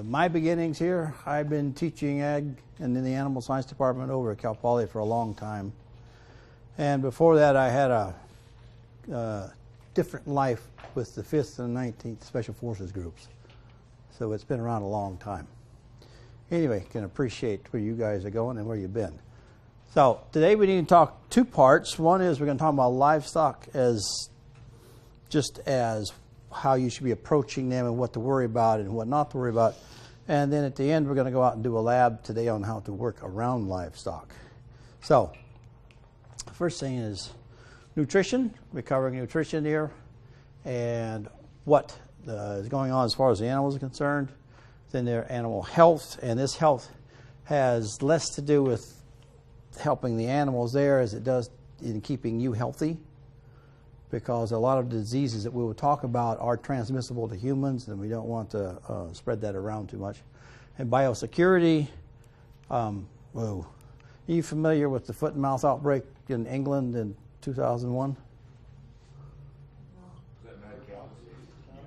My beginnings here, I've been teaching ag and in the animal science department over at Cal Poly for a long time. And before that, I had a different life with the 5th and 19th Special Forces groups. So it's been around a long time. Anyway, can appreciate where you guys are going and where you've been. So today we need to talk two parts. One is we're going to talk about livestock as just as how you should be approaching them and what to worry about and what not to worry about. And then at the end, we're going to go out and do a lab today on how to work around livestock. So first thing is nutrition. We're covering nutrition here and what is going on as far as the animals are concerned. Then their animal health, and this health has less to do with helping the animals there as it does in keeping you healthy, because a lot of diseases that we will talk about are transmissible to humans, and we don't want to spread that around too much. And biosecurity, are you familiar with the foot and mouth outbreak in England in 2001?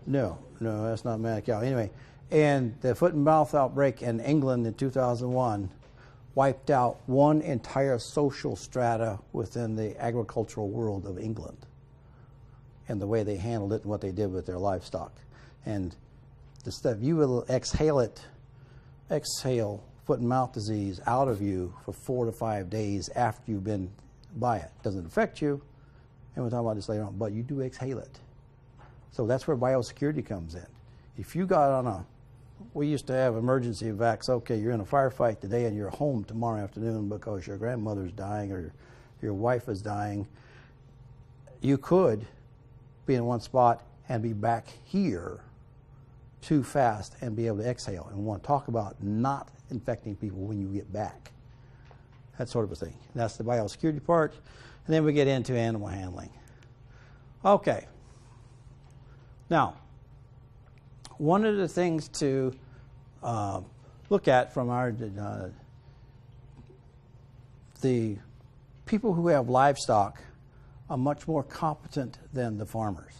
No, that's not mad cow. Anyway, and the foot and mouth outbreak in England in 2001 wiped out one entire social strata within the agricultural world of England, and the way they handled it and what they did with their livestock. And the stuff, you will exhale foot and mouth disease out of you for 4 to 5 days after you've been by it. Doesn't affect you, and we'll talk about this later on, but you do exhale it. So that's where biosecurity comes in. If you got on we used to have emergency evacs, okay, you're in a firefight today and you're home tomorrow afternoon because your grandmother's dying or your wife is dying, you could be in one spot and be back here too fast and be able to exhale. And we want to talk about not infecting people when you get back. That sort of a thing. That's the biosecurity part. And then we get into animal handling. Okay. Now, one of the things to look at from our the people who have livestock are much more competent than the farmers,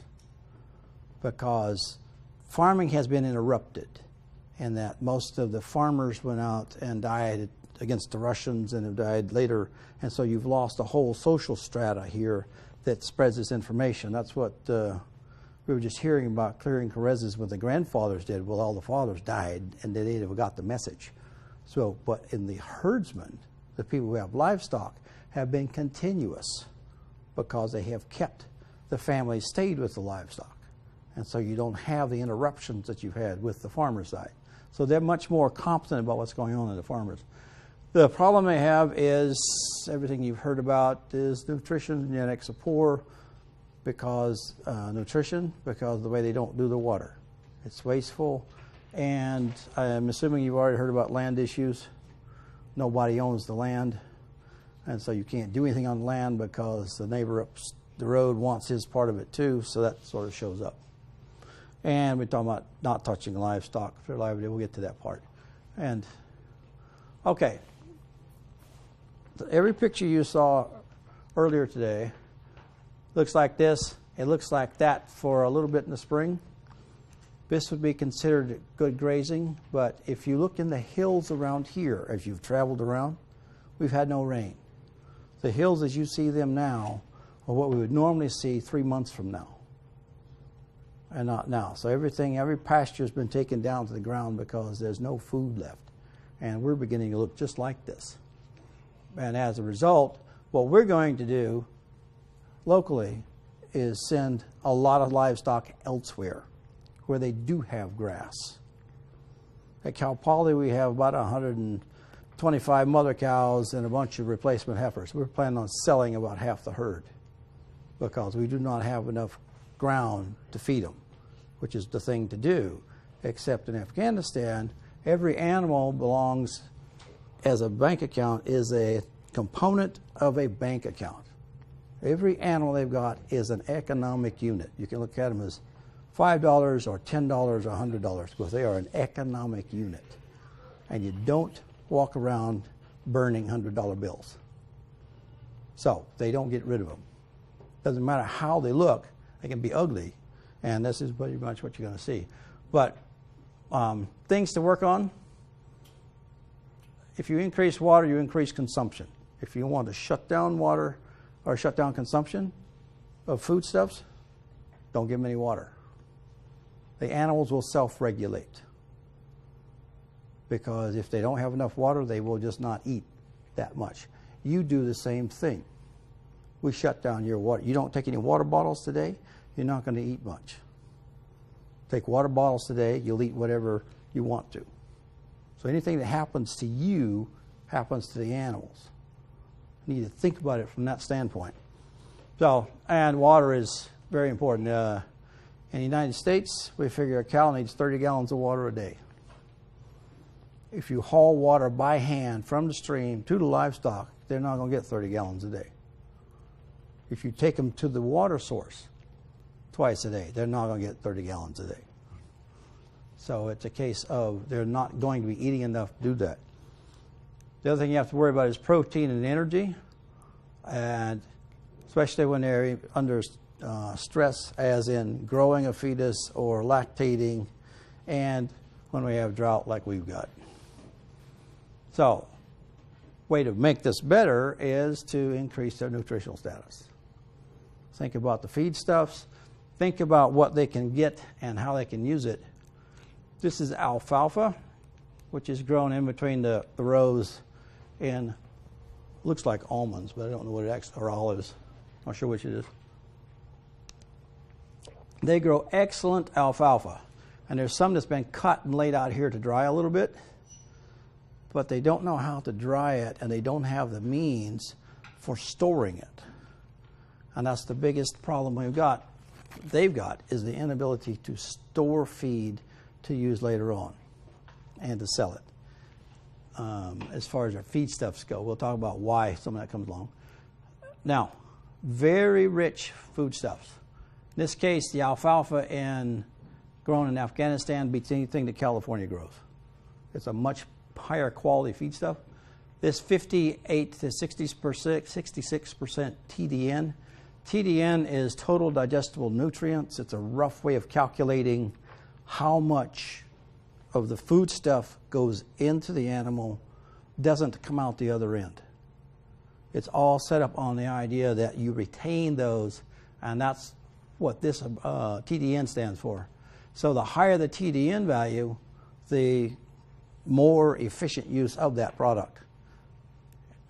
because farming has been interrupted, and that most of the farmers went out and died against the Russians and have died later, and so you've lost a whole social strata here that spreads this information. That's what we were just hearing about clearing Carezes what the grandfathers did. Well, all the fathers died and they never got the message. So, but in the herdsmen, the people who have livestock have been continuous because they have kept the family stayed with the livestock. And so you don't have the interruptions that you've had with the farmer side. So they're much more competent about what's going on in the farmers. The problem they have is everything you've heard about is nutrition, genetics of poor, because because of the way they don't do the water. It's wasteful, and I'm assuming you've already heard about land issues. Nobody owns the land, and so you can't do anything on the land because the neighbor up the road wants his part of it too, so that sort of shows up. And we're talking about not touching livestock for livelihood. We'll get to that part. And okay, every picture you saw earlier today looks like this. It looks like that for a little bit in the spring. This would be considered good grazing, but if you look in the hills around here, as you've traveled around, we've had no rain. The hills as you see them now are what we would normally see 3 months from now, and not now. So every pasture has been taken down to the ground because there's no food left, and we're beginning to look just like this. And as a result, what we're going to do locally is send a lot of livestock elsewhere where they do have grass. At Cal Poly, we have about 125 mother cows and a bunch of replacement heifers. We're planning on selling about half the herd because we do not have enough ground to feed them, which is the thing to do. Except in Afghanistan, every animal belongs as a bank account, is a component of a bank account. Every animal they've got is an economic unit. You can look at them as $5 or $10 or $100 because they are an economic unit. And you don't walk around burning $100 bills. So they don't get rid of them. Doesn't matter how they look, they can be ugly. And this is pretty much what you're going to see. But things to work on. If you increase water, you increase consumption. If you want to shut down water or shut down consumption of foodstuffs, don't give them any water. The animals will self-regulate, because if they don't have enough water, they will just not eat that much. You do the same thing. We shut down your water. You don't take any water bottles today, you're not going to eat much. Take water bottles today, you'll eat whatever you want to. So anything that happens to you happens to the animals. You need to think about it from that standpoint. So, and water is very important. In the United States, we figure a cow needs 30 gallons of water a day. If you haul water by hand from the stream to the livestock, they're not going to get 30 gallons a day. If you take them to the water source twice a day, they're not going to get 30 gallons a day. So it's a case of they're not going to be eating enough to do that. The other thing you have to worry about is protein and energy, and especially when they're under stress, as in growing a fetus or lactating, and when we have drought like we've got. So, way to make this better is to increase their nutritional status. Think about the feedstuffs. Think about what they can get and how they can use it. This is alfalfa, which is grown in between the rows in, looks like almonds, but I don't know what it actually, or olives. Not sure which it is. They grow excellent alfalfa. And there's some that's been cut and laid out here to dry a little bit, but they don't know how to dry it, and they don't have the means for storing it. And that's the biggest problem they've got, is the inability to store feed to use later on and to sell it. As far as our feedstuffs go, we'll talk about why some of that comes along. Now, very rich foodstuffs. In this case, the alfalfa grown in Afghanistan beats anything that California grows. It's a much higher quality feedstuff. This 58 to 66% TDN. TDN is total digestible nutrients. It's a rough way of calculating how much of the foodstuff goes into the animal, doesn't come out the other end. It's all set up on the idea that you retain those, and that's what this TDN stands for. So the higher the TDN value, the more efficient use of that product.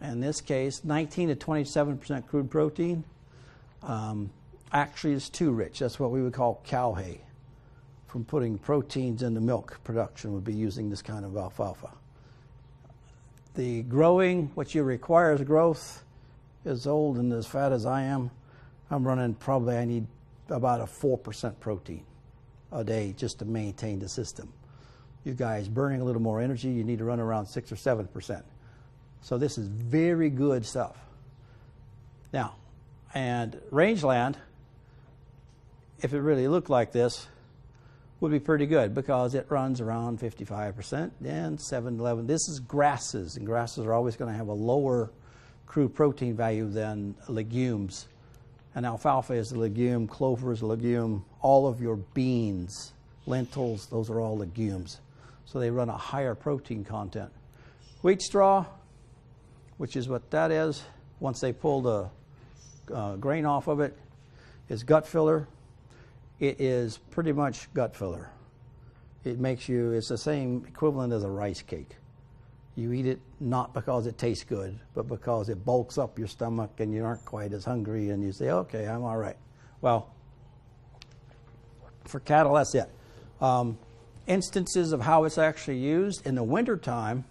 In this case, 19 to 27% crude protein actually is too rich. That's what we would call cow hay. From putting proteins into milk production would be using this kind of alfalfa. The growing, what you require as growth, as old and as fat as I am, I'm running I need about a 4% protein a day just to maintain the system. You guys burning a little more energy, you need to run around 6 or 7%. So this is very good stuff. Now, and rangeland, if it really looked like this, would be pretty good, because it runs around 55%, and 7-11. This is grasses, and grasses are always going to have a lower crude protein value than legumes. And alfalfa is a legume, clover is a legume, all of your beans, lentils, those are all legumes. So they run a higher protein content. Wheat straw, which is what that is, once they pull the grain off of it, is gut filler. It is pretty much gut filler. It makes you, it's the same equivalent as a rice cake. You eat it not because it tastes good, but because it bulks up your stomach and you aren't quite as hungry, and you say, okay, I'm all right. Well, for cattle, that's it. Instances of how it's actually used in the wintertime,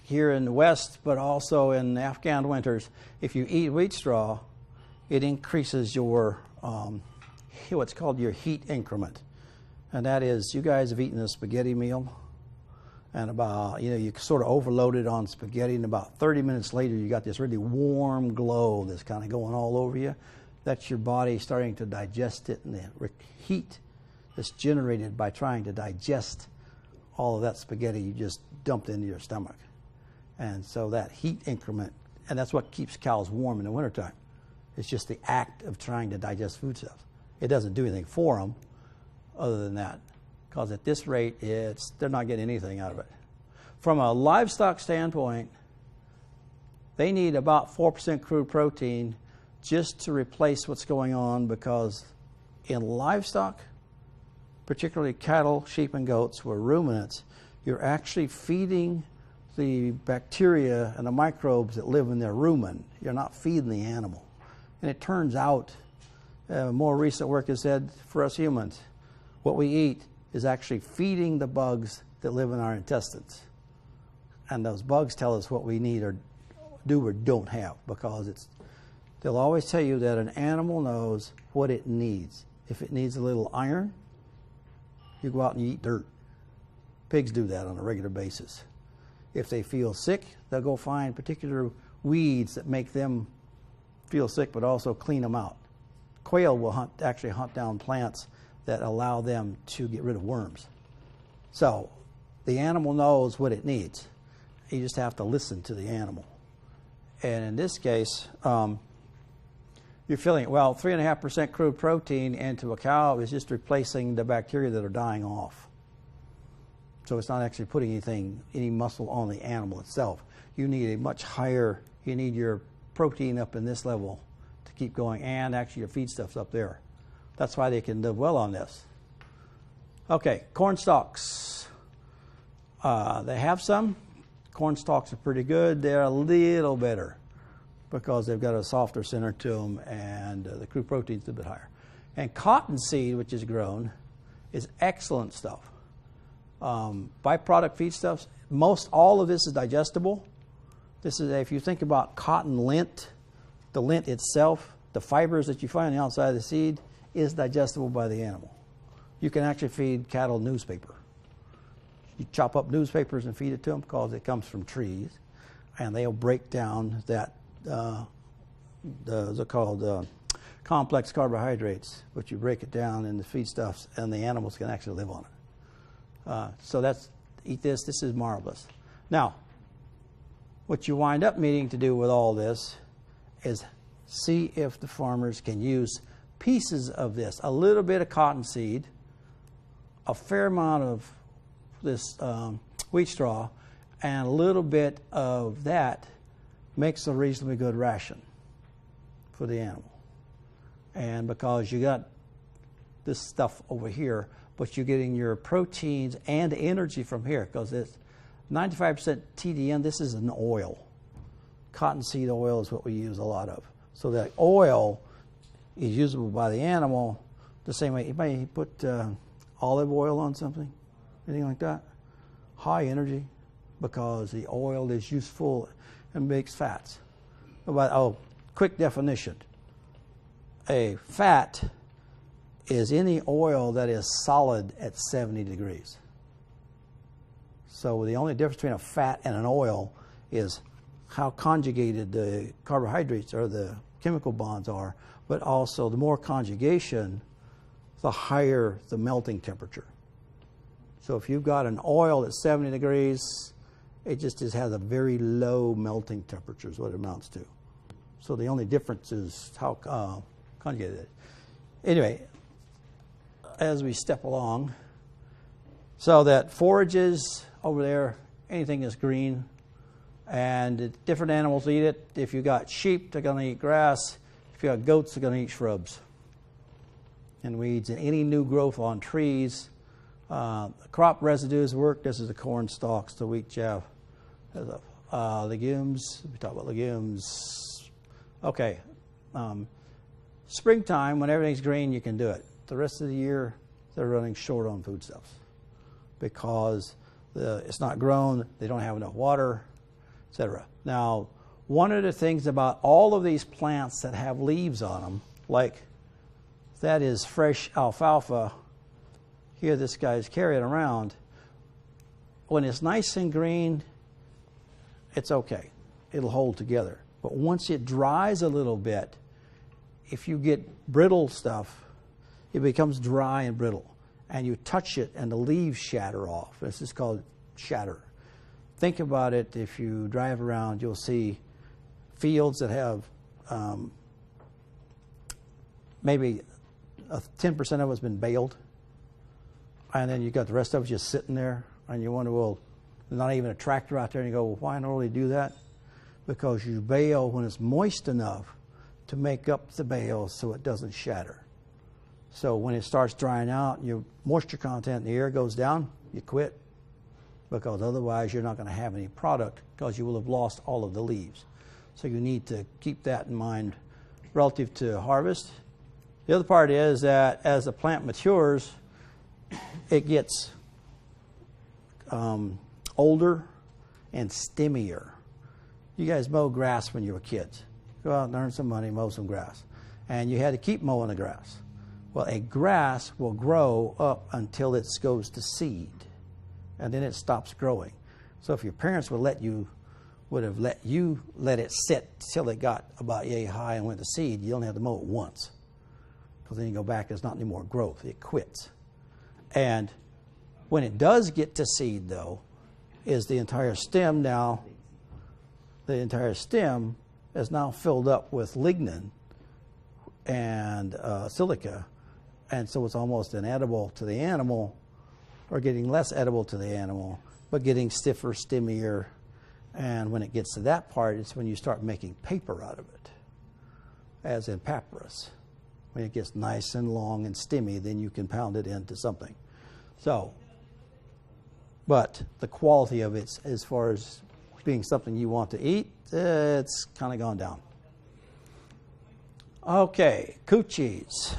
here in the West, but also in the Afghan winters, if you eat wheat straw, it increases your what's called your heat increment. And that is, you guys have eaten a spaghetti meal, and about, you sort of overloaded on spaghetti, and about 30 minutes later you got this really warm glow that's kind of going all over you. That's your body starting to digest it, and the heat that's generated by trying to digest all of that spaghetti you just dumped into your stomach. And so that heat increment, and that's what keeps cows warm in the wintertime. It's just the act of trying to digest foodstuffs. It doesn't do anything for them other than that. because at this rate, they're not getting anything out of it. From a livestock standpoint, they need about 4% crude protein just to replace what's going on, because in livestock, particularly cattle, sheep, and goats, who are ruminants, you're actually feeding the bacteria and the microbes that live in their rumen. You're not feeding the animal. And it turns out, more recent work has said, for us humans, what we eat is actually feeding the bugs that live in our intestines. And those bugs tell us what we need or do or don't have, because they'll always tell you that an animal knows what it needs. If it needs a little iron, you go out and you eat dirt. Pigs do that on a regular basis. If they feel sick, they'll go find particular weeds that make them feel sick, but also clean them out. Quail will actually hunt down plants that allow them to get rid of worms. So the animal knows what it needs. You just have to listen to the animal. And in this case, you're feeling, well, 3.5% crude protein into a cow is just replacing the bacteria that are dying off. So it's not actually putting any muscle on the animal itself. You need a much higher, you need your protein up in this level to keep going, and actually your feedstuff's up there. That's why they can live well on this. Okay, corn stalks. They have some. Corn stalks are pretty good. They're a little better because they've got a softer center to them, and the crude protein's a bit higher. And cottonseed, which is grown, is excellent stuff. Byproduct feedstuffs. Most all of this is digestible. This is, if you think about cotton lint, the lint itself, the fibers that you find on the outside of the seed, is digestible by the animal. You can actually feed cattle newspaper. You chop up newspapers and feed it to them because it comes from trees, and they'll break down that, those are called complex carbohydrates, but you break it down in the feedstuffs, and the animals can actually live on it. So eat this. This is marvelous. Now, what you wind up needing to do with all this is see if the farmers can use pieces of this, a little bit of cottonseed, a fair amount of this wheat straw, and a little bit of that makes a reasonably good ration for the animal. And because you got this stuff over here, but you're getting your proteins and energy from here, because it's 95% TDN. This is an oil. Cottonseed oil is what we use a lot of. So that oil is usable by the animal the same way. Anybody put olive oil on something? Anything like that? High energy, because the oil is useful and makes fats. But, quick definition. A fat is any oil that is solid at 70 degrees. So the only difference between a fat and an oil is how conjugated the carbohydrates or the chemical bonds are, but also the more conjugation, the higher the melting temperature. So if you've got an oil at 70 degrees, it just has a very low melting temperature is what it amounts to. So the only difference is how conjugated it is. Anyway, as we step along, so that forages over there, anything is green, and different animals eat it. If you got sheep, they're going to eat grass. If you got goats, they're going to eat shrubs and weeds, and any new growth on trees. Crop residues work. This is the corn stalks, the wheat chaff. Legumes. We talk about legumes. Okay. Springtime, when everything's green, you can do it. The rest of the year, they're running short on foodstuffs because it's not grown, they don't have enough water, etc. Now, one of the things about all of these plants that have leaves on them, like that is fresh alfalfa, here this guy's carrying around, when it's nice and green, it's okay. It'll hold together. But once it dries a little bit, if you get brittle stuff, it becomes dry and brittle. And you touch it and the leaves shatter off. This is called shatter. Think about it. If you drive around, you'll see fields that have maybe 10% of it's been baled. and then you got the rest of it just sitting there, and you wonder, well, there's not even a tractor out there, and you go, well, why not really do that? Because you bale when it's moist enough to make up the bale so it doesn't shatter. So when it starts drying out, your moisture content in the air goes down, you quit, because otherwise you're not going to have any product because you will have lost all of the leaves. So you need to keep that in mind relative to harvest. The other part is that as the plant matures, it gets older and stemmier. You guys mow grass when you were kids. Go out and earn some money, mow some grass. And you had to keep mowing the grass. Well, a grass will grow up until it goes to seed, and then it stops growing. So if your parents would have let you let it sit till it got about yay high and went to seed, you only have to mow it once. Because then you go back, there's not any more growth. It quits. And when it does get to seed, though, is the entire stem is now filled up with lignin and silica, and so it's almost inedible to the animal, or getting less edible to the animal, but getting stiffer, stemmier. And when it gets to that part, it's when you start making paper out of it, as in papyrus. When it gets nice and long and stemmy, then you can pound it into something. So, but the quality of it, as far as being something you want to eat, it's kind of gone down. Okay, coochies.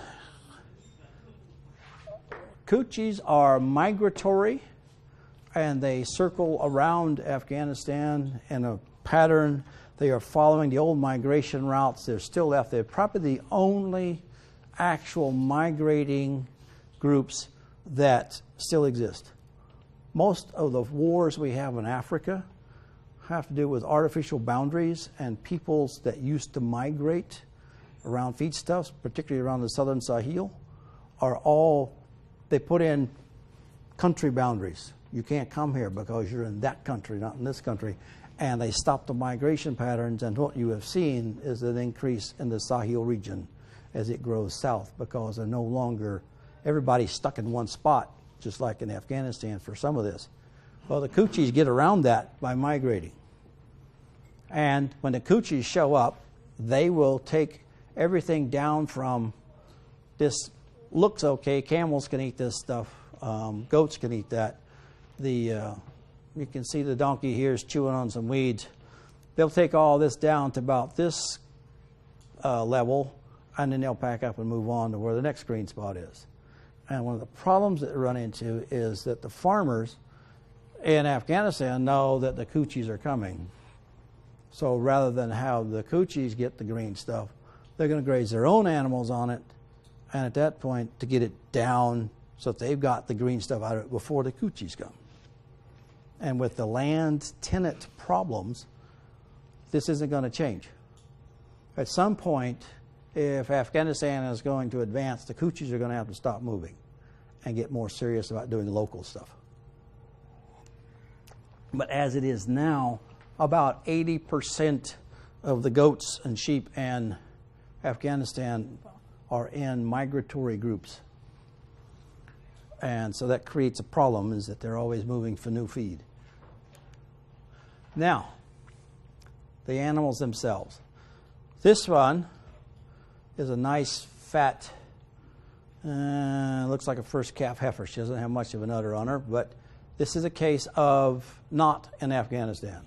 Coochies are migratory, and they circle around Afghanistan in a pattern. They are following the old migration routes. They're still left. They're probably the only actual migrating groups that still exist. Most of the wars we have in Africa have to do with artificial boundaries, and peoples that used to migrate around feedstuffs, particularly around the southern Sahel, they put in country boundaries. You can't come here because you're in that country, not in this country. And they stop the migration patterns, and what you have seen is an increase in the Sahel region as it grows south, because they're no longer, everybody's stuck in one spot, just like in Afghanistan for some of this. Well, the coochies get around that by migrating. And when the coochies show up, they will take everything down from this looks okay, camels can eat this stuff, goats can eat that. You can see the donkey here is chewing on some weeds. They'll take all this down to about this level, and then they'll pack up and move on to where the next green spot is. And one of the problems that they run into is that the farmers in Afghanistan know that the coochies are coming. So rather than have the coochies get the green stuff, they're going to graze their own animals on it, and at that point to get it down so that they've got the green stuff out of it before the coochies come. And with the land tenant problems, this isn't going to change. At some point, if Afghanistan is going to advance, the coochies are going to have to stop moving and get more serious about doing local stuff. But as it is now, about 80% of the goats and sheep in Afghanistan are in migratory groups. And so that creates a problem, is that they're always moving for new feed. Now, the animals themselves. This one is a nice, fat, looks like a first calf heifer. She doesn't have much of an udder on her, but this is a case of not in Afghanistan.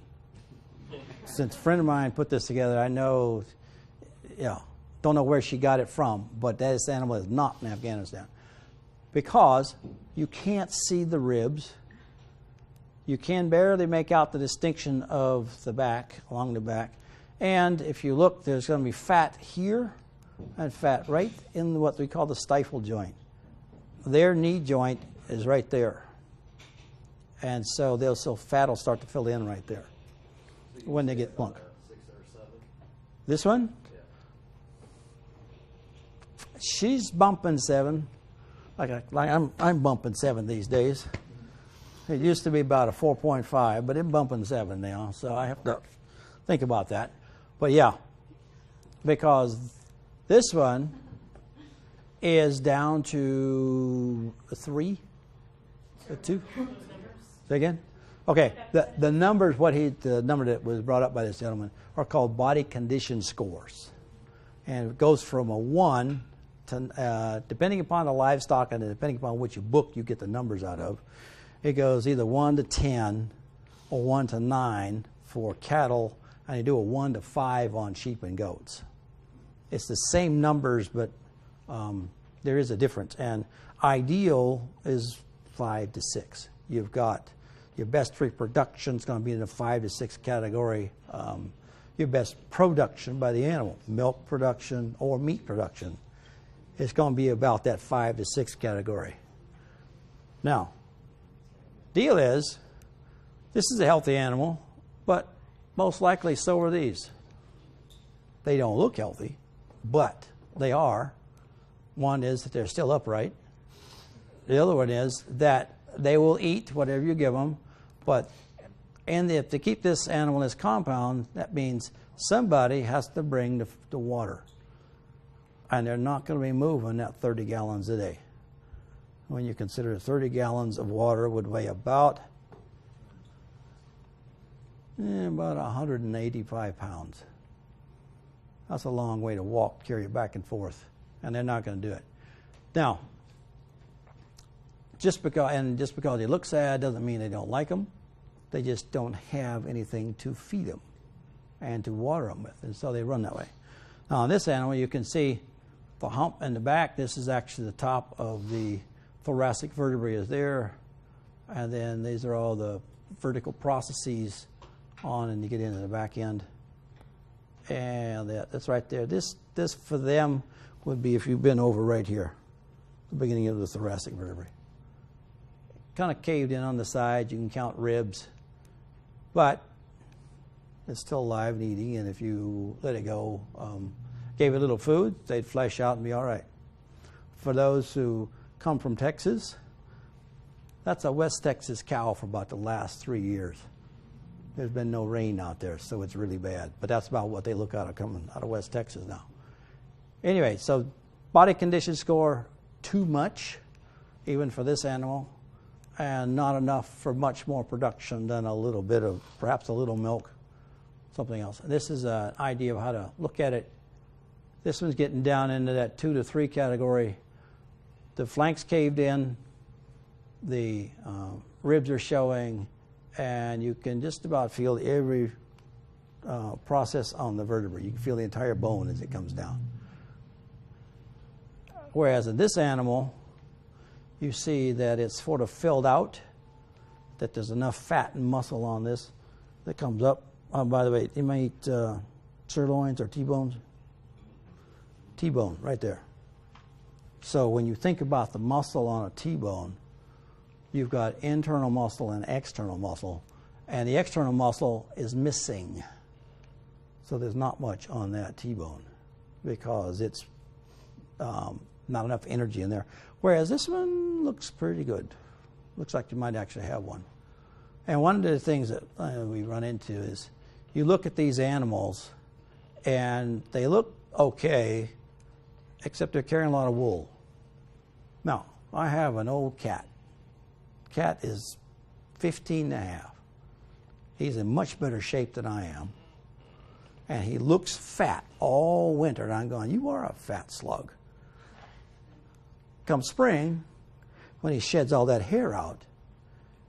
Since a friend of mine put this together, I know, don't know where she got it from, but this animal is not in Afghanistan. Because you can't see the ribs. You can barely make out the distinction of the back, along the back. And if you look, there's going to be fat here and fat right in what we call the stifle joint. Their knee joint is right there. And so fat will start to fill in right there when they get plunk. 6 or 7. This one? Yeah. She's bumping 7. I'm bumping 7 these days. It used to be about a 4.5, but I'm bumping 7 now, so I have to think about that. But yeah, because this one is down to a 3, The two? Say again? Okay, the numbers, the number that was brought up by this gentleman are called body condition scores. And it goes from a 1 to, depending upon the livestock and depending upon which book you get the numbers out of, it goes either 1 to 10 or 1 to 9 for cattle, and you do a 1 to 5 on sheep and goats. It's the same numbers, but there is a difference. And ideal is 5 to 6. You've got your best reproduction is going to be in the 5 to 6 category. Your best production by the animal, milk production or meat production, is going to be about that 5 to 6 category. Now, deal is, this is a healthy animal, but most likely so are these. They don't look healthy, but they are. One is that they're still upright. The other one is that they will eat whatever you give them, and if to keep this animal in this compound, that means somebody has to bring the water. And they're not going to be moving that 30 gallons a day. When you consider 30 gallons of water would weigh about 185 pounds. That's a long way to walk, carry it back and forth, and they're not going to do it. Now, just because they look sad doesn't mean they don't like them. They just don't have anything to feed them and to water them with, and so they run that way. Now, on this animal, you can see the hump in the back. This is actually the top of the thoracic vertebrae is there, and then these are all the vertical processes on, and you get into the back end, and that's right there. This for them would be if you've been over right here, the beginning of the thoracic vertebrae. Kind of caved in on the side. You can count ribs, but it's still alive and eating, and if you let it go, gave it a little food, they'd flesh out and be all right. For those who come from Texas, that's a West Texas cow for about the last 3 years. There's been no rain out there, so it's really bad. But that's about what they look out of coming out of West Texas now. Anyway, so body condition score, too much, even for this animal, and not enough for much more production than a little bit of, perhaps a little milk, something else. This is an idea of how to look at it. This one's getting down into that 2 to 3 category. The flanks caved in, the ribs are showing, and you can just about feel every process on the vertebrae. You can feel the entire bone as it comes down. Whereas in this animal, you see that it's sort of filled out, that there's enough fat and muscle on this that comes up. By the way, you may eat sirloins or T-bones. T-bone, right there. So when you think about the muscle on a T-bone, you've got internal muscle and external muscle, and the external muscle is missing. So there's not much on that T-bone because it's not enough energy in there. Whereas this one looks pretty good. Looks like you might actually have one. And one of the things that we run into is you look at these animals and they look okay, except they're carrying a lot of wool. Now, I have an old cat. Cat is 15 and a half. He's in much better shape than I am. And he looks fat all winter. And I'm going, you are a fat slug. Come spring, when he sheds all that hair out,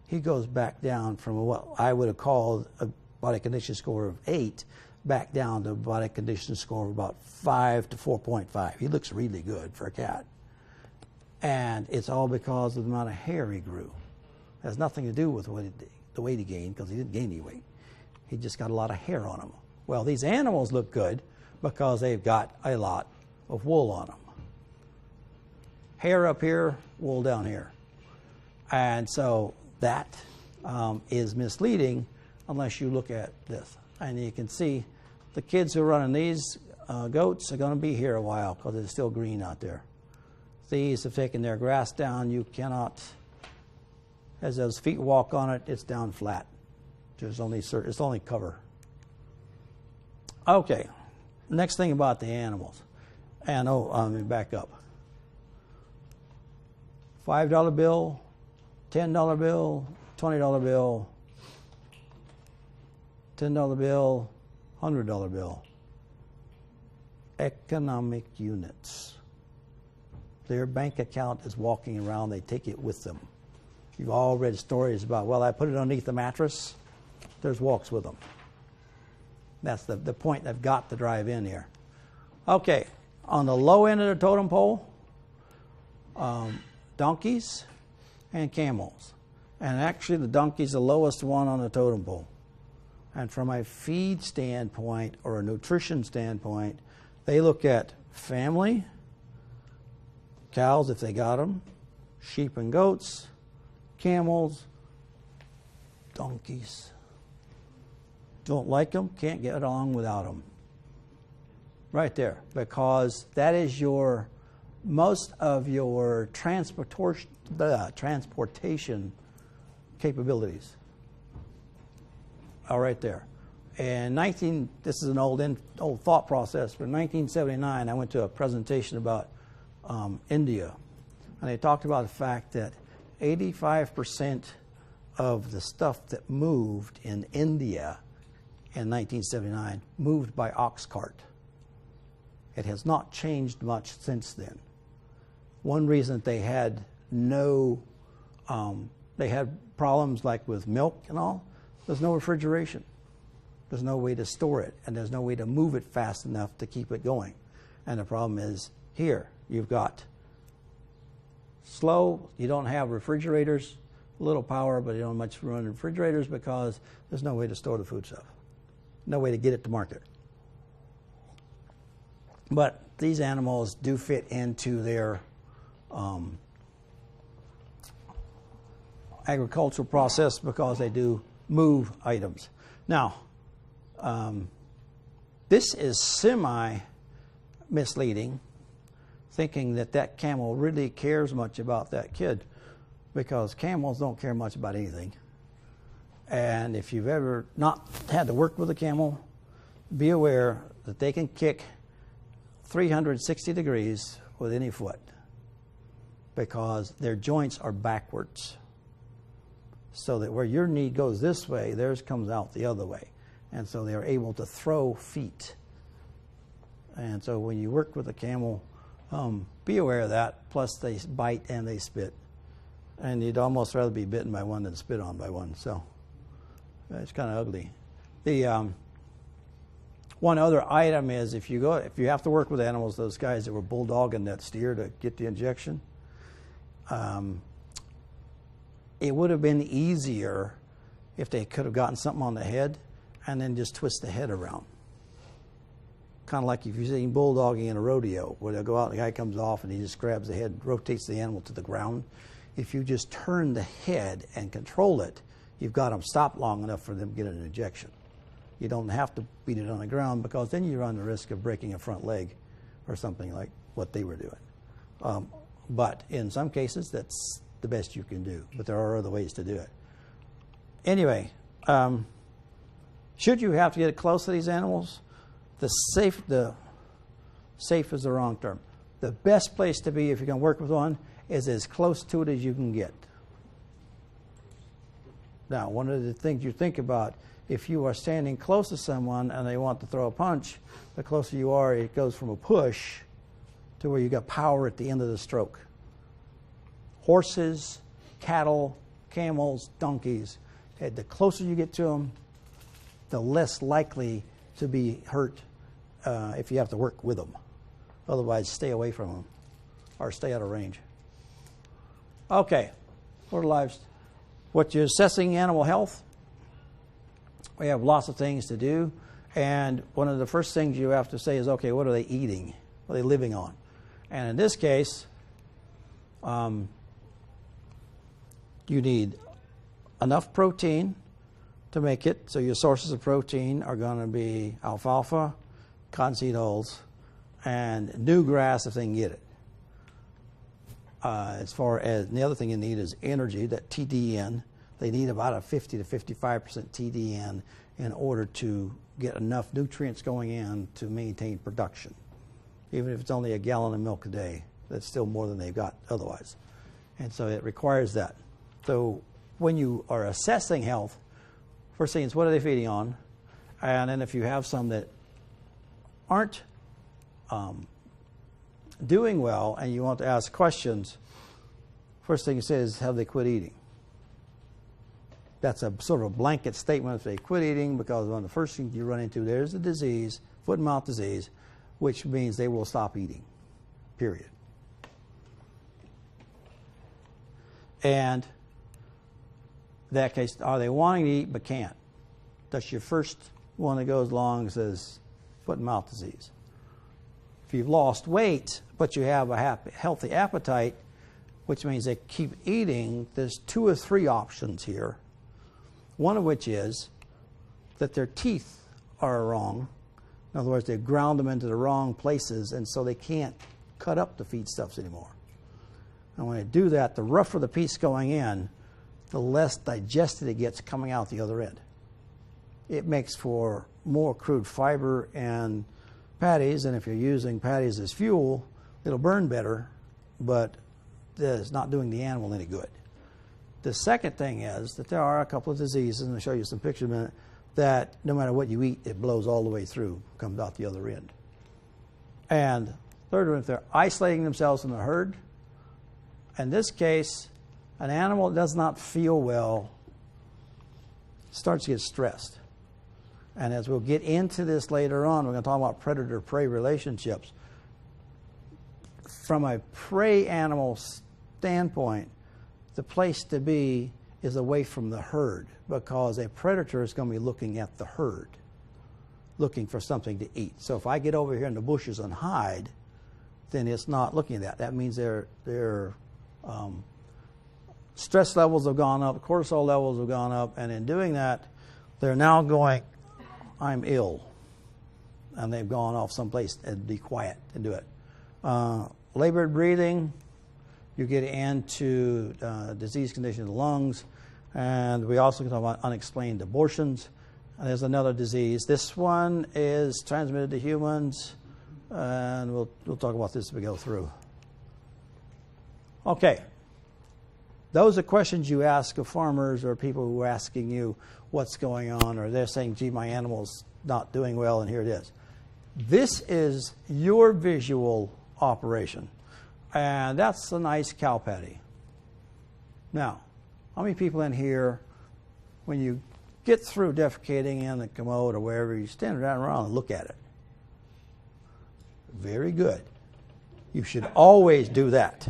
he goes back down from what I would have called a body condition score of 8 back down to a body condition score of about 5 to 4.5. He looks really good for a cat. And it's all because of the amount of hair he grew. It has nothing to do with the weight he gained, because he didn't gain any weight. He just got a lot of hair on him. Well, these animals look good because they've got a lot of wool on them. Hair up here, wool down here. And so that is misleading unless you look at this. And you can see the kids who are running these goats are going to be here a while because it's still green out there. These have taken their grass down. You cannot, as those feet walk on it, it's down flat. There's only it's only cover. Okay, next thing about the animals. And let me back up. $5 bill, $10 bill, $20 bill, $10 bill, $100 bill. Economic units. Their bank account is walking around, they take it with them. You've all read stories about, well, I put it underneath the mattress, there's walks with them. That's the point I've got to drive in here. Okay, on the low end of the totem pole, donkeys and camels. And actually the donkey's the lowest one on the totem pole. And from a feed standpoint or a nutrition standpoint, they look at family, cows if they got them, sheep and goats, camels, donkeys. Don't like them, can't get along without them. Right there, because that is most of your transportation capabilities are right there. And this is an old thought process, but in 1979 I went to a presentation about India, and they talked about the fact that 85% of the stuff that moved in India in 1979 moved by ox cart. It has not changed much since then. One reason they had they had problems like with milk and all, there's no refrigeration. There's no way to store it, and there's no way to move it fast enough to keep it going. And the problem is here, you've got slow, you don't have refrigerators, little power, but you don't much run refrigerators because there's no way to store the food stuff. No way to get it to market. But these animals do fit into their agricultural process because they do move items. Now, this is semi-misleading, thinking that camel really cares much about that kid, because camels don't care much about anything. And if you've ever not had to work with a camel, be aware that they can kick 360 degrees with any foot because their joints are backwards. So that where your knee goes this way, theirs comes out the other way. And so they're able to throw feet. And so when you work with a camel, be aware of that. Plus they bite and they spit. And you'd almost rather be bitten by one than spit on by one. So it's kind of ugly. The one other item is if you have to work with animals, those guys that were bulldogging that steer to get the injection, it would have been easier if they could have gotten something on the head and then just twist the head around. Kind of like if you're seeing bulldogging in a rodeo, where they'll go out and the guy comes off and he just grabs the head, rotates the animal to the ground. If you just turn the head and control it, you've got them stopped long enough for them to get an injection. You don't have to beat it on the ground because then you run the risk of breaking a front leg or something like what they were doing. But in some cases, that's the best you can do. But there are other ways to do it. Anyway, should you have to get close to these animals, the safe is the wrong term. The best place to be if you're going to work with one is as close to it as you can get. Now, one of the things you think about, if you are standing close to someone and they want to throw a punch, the closer you are, it goes from a push to where you got power at the end of the stroke. Horses, cattle, camels, donkeys, the closer you get to them, the less likely to be hurt if you have to work with them. Otherwise, stay away from them or stay out of range. Okay, what you're assessing animal health, we have lots of things to do. And one of the first things you have to say is, okay, what are they eating? What are they living on? And in this case, you need enough protein to make it. So your sources of protein are going to be alfalfa, cottonseed hulls, and new grass if they can get it. As far as the other thing you need is energy, that TDN. They need about a 50 to 55% TDN in order to get enough nutrients going in to maintain production. Even if it's only a gallon of milk a day, that's still more than they've got otherwise. And so it requires that. So when you are assessing health, first thing is what are they feeding on? And then if you have some that aren't doing well and you want to ask questions, first thing you say is have they quit eating? That's a sort of a blanket statement if they quit eating, because one of the first things you run into there's a disease, foot and mouth disease, which means they will stop eating, period. And in that case, are they wanting to eat but can't? That's your first one that goes along and says foot and mouth disease. If you've lost weight but you have a healthy appetite, which means they keep eating, there's 2 or 3 options here. One of which is that their teeth are wrong. In other words, they've ground them into the wrong places, and so they can't cut up the feedstuffs anymore. And when they do that, the rougher the piece going in, the less digested it gets coming out the other end. It makes for more crude fiber and patties, and if you're using patties as fuel, it'll burn better, but it's not doing the animal any good. The second thing is that there are a couple of diseases, and I'll show you some pictures in a minute, that no matter what you eat, it blows all the way through, comes out the other end. And third one, if they're isolating themselves from the herd, in this case, an animal that does not feel well starts to get stressed. And as we'll get into this later on, we're going to talk about predator-prey relationships. From a prey animal standpoint, the place to be is away from the herd, because a predator is going to be looking at the herd, looking for something to eat. So if I get over here in the bushes and hide, then it's not looking at that. That means their stress levels have gone up, cortisol levels have gone up, and in doing that, they're now going, I'm ill. And they've gone off someplace and be quiet and do it. Labored breathing, you get into disease condition of the lungs, and we also can talk about unexplained abortions. And there's another disease. This one is transmitted to humans, and we'll talk about this as we go through. Okay. Those are questions you ask of farmers or people who are asking you what's going on, or they're saying, gee, my animal's not doing well, and here it is. This is your visual operation, and that's a nice cow patty. Now, how many people in here, when you get through defecating in the commode or wherever, you stand around and look at it? Very good. You should always do that.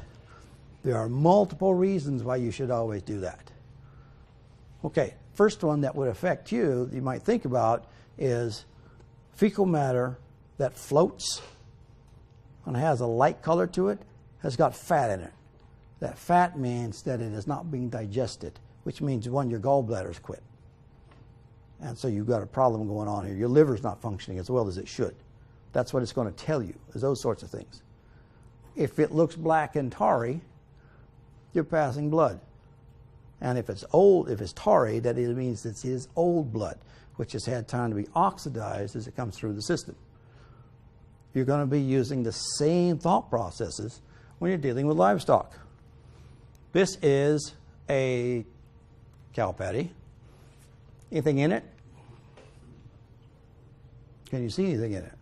There are multiple reasons why you should always do that. Okay, first one that would affect you, you might think about, is fecal matter that floats and has a light color to it, has got fat in it. That fat means that it is not being digested, which means, one, your gallbladder's quit. And so you've got a problem going on here. Your liver's not functioning as well as it should. That's what it's going to tell you, is those sorts of things. If it looks black and tarry, you're passing blood. And if it's old, if it's tarry, that it means it is old blood, which has had time to be oxidized as it comes through the system. You're going to be using the same thought processes when you're dealing with livestock. This is a cow patty. Anything in it? Can you see anything in it?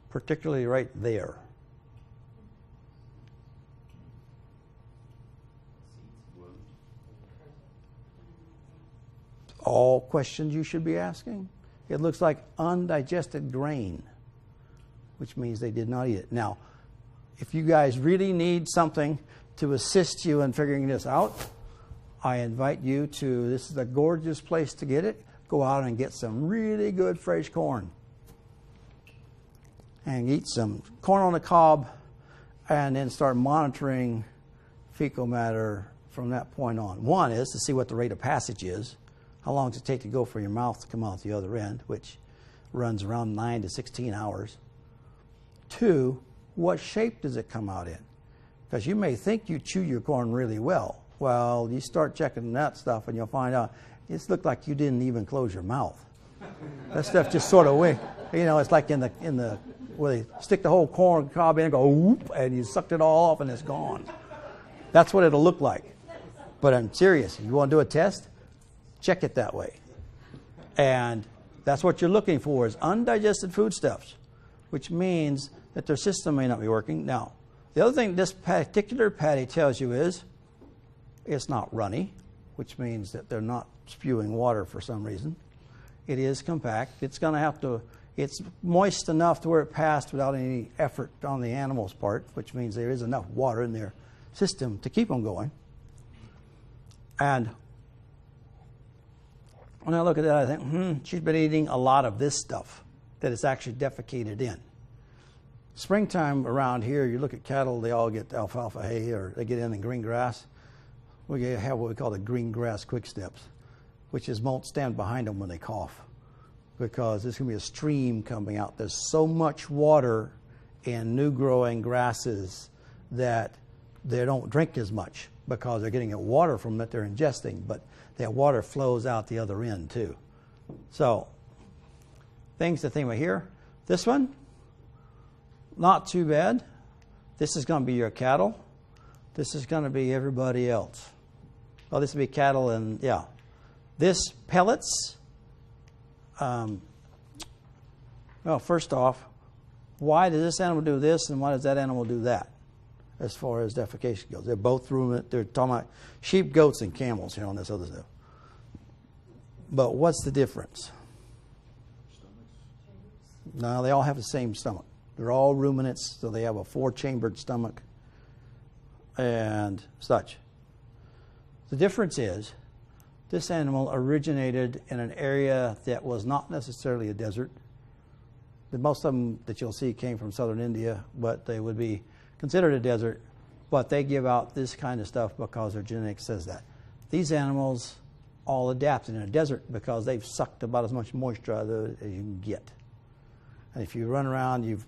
Particularly right there. All questions you should be asking. It looks like undigested grain, which means they did not eat it. Now, if you guys really need something to assist you in figuring this out, I invite you to, this is a gorgeous place to get it. Go out and get some really good fresh corn. And eat some corn on the cob, and then start monitoring fecal matter from that point on. One is to see what the rate of passage is. How long does it take to go for your mouth to come out the other end, which runs around 9 to 16 hours. 2, what shape does it come out in? Because you may think you chew your corn really well. Well, you start checking that stuff and you'll find out it's looked like you didn't even close your mouth. That stuff just sort of went. You know, it's like in the where they stick the whole corn cob in and go whoop, and you sucked it all off and it's gone. That's what it'll look like. But I'm serious. If you want to do a test, check it that way. And that's what you're looking for is undigested foodstuffs, which means that their system may not be working. Now, the other thing this particular patty tells you is it's not runny, which means that they're not spewing water for some reason. It is compact. It's going to have to, it's moist enough to where it passed without any effort on the animal's part, which means there is enough water in their system to keep them going. And when I look at that, I think, she's been eating a lot of this stuff that it's actually defecated in. Springtime around here, you look at cattle, they all get alfalfa hay or they get in green grass. We have what we call the green grass quick steps, which is won't stand behind them when they cough because there's going to be a stream coming out. There's so much water in new growing grasses that they don't drink as much because they're getting water from it they're ingesting, but that water flows out the other end too. So things to think about here. This one, not too bad. This is going to be your cattle. This is going to be everybody else. Well, this will be cattle and, yeah. This pellets, well, first off, why does this animal do this and why does that animal do that as far as defecation goes? They're both ruminant. They're talking about sheep, goats, and camels here on this other stuff. But what's the difference? No, they all have the same stomach. They're all ruminants, so they have a 4-chambered stomach and such. The difference is this animal originated in an area that was not necessarily a desert. Most of them that you'll see came from southern India, but they would be considered a desert. But they give out this kind of stuff because their genetics says that. These animals all adapted in a desert because they've sucked about as much moisture out of it as you can get. And if you run around, you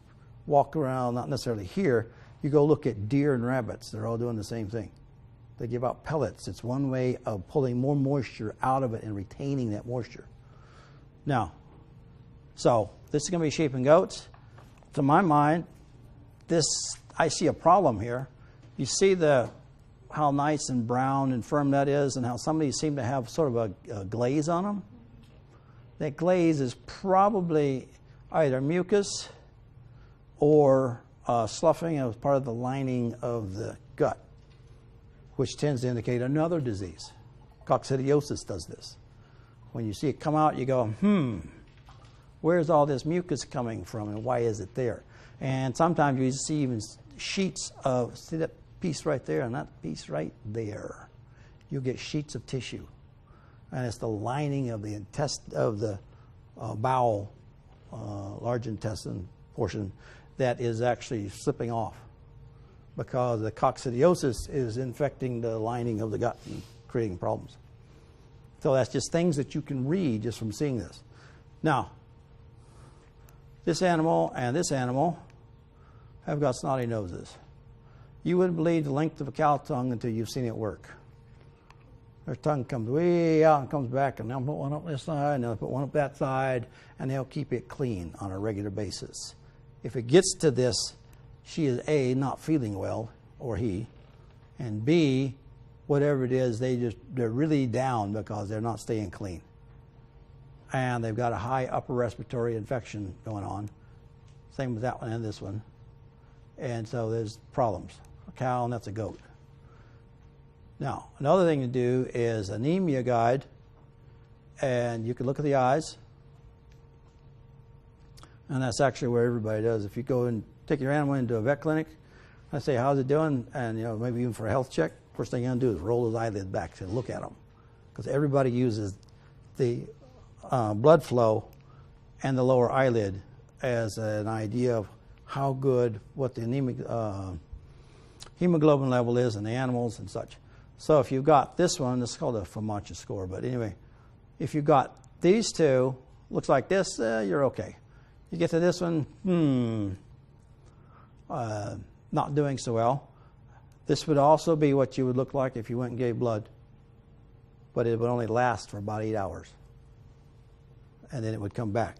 walk around, not necessarily here, you go look at deer and rabbits. They're all doing the same thing. They give out pellets. It's one way of pulling more moisture out of it and retaining that moisture. Now, so this is going to be sheep and goats. To my mind, I see a problem here. You see how nice and brown and firm that is and how some of these seem to have sort of a glaze on them. That glaze is probably either mucus or sloughing as part of the lining of the gut, which tends to indicate another disease. Coccidiosis does this. When you see it come out, you go, where's all this mucus coming from and why is it there? And sometimes you see even sheets of, see that piece right there and that piece right there. You get sheets of tissue. And it's the lining of the bowel, large intestine portion that is actually slipping off because the coccidiosis is infecting the lining of the gut and creating problems. So that's just things that you can read just from seeing this. Now, this animal and this animal have got snotty noses. You wouldn't believe the length of a cow tongue until you've seen it work. Their tongue comes way out and comes back, and they'll put one up this side, and they'll put one up that side, and they'll keep it clean on a regular basis. If it gets to this, she is A, not feeling well, or he, and B, whatever it is, they're really down because they're not staying clean. And they've got a high upper respiratory infection going on. Same with that one and this one. And so there's problems. A cow, and that's a goat. Now, another thing to do is anemia guide, and you can look at the eyes. And that's actually where everybody does. If you go and take your animal into a vet clinic, I say, how's it doing? And maybe even for a health check, first thing you're going to do is roll his eyelid back and look at them. Because everybody uses the blood flow and the lower eyelid as an idea of how good, what the anemic hemoglobin level is in the animals and such. So if you've got this one, this is called a Fibonacci score, but anyway, if you've got these two, looks like this, you're okay. You get to this one, not doing so well. This would also be what you would look like if you went and gave blood, but it would only last for about 8 hours. And then it would come back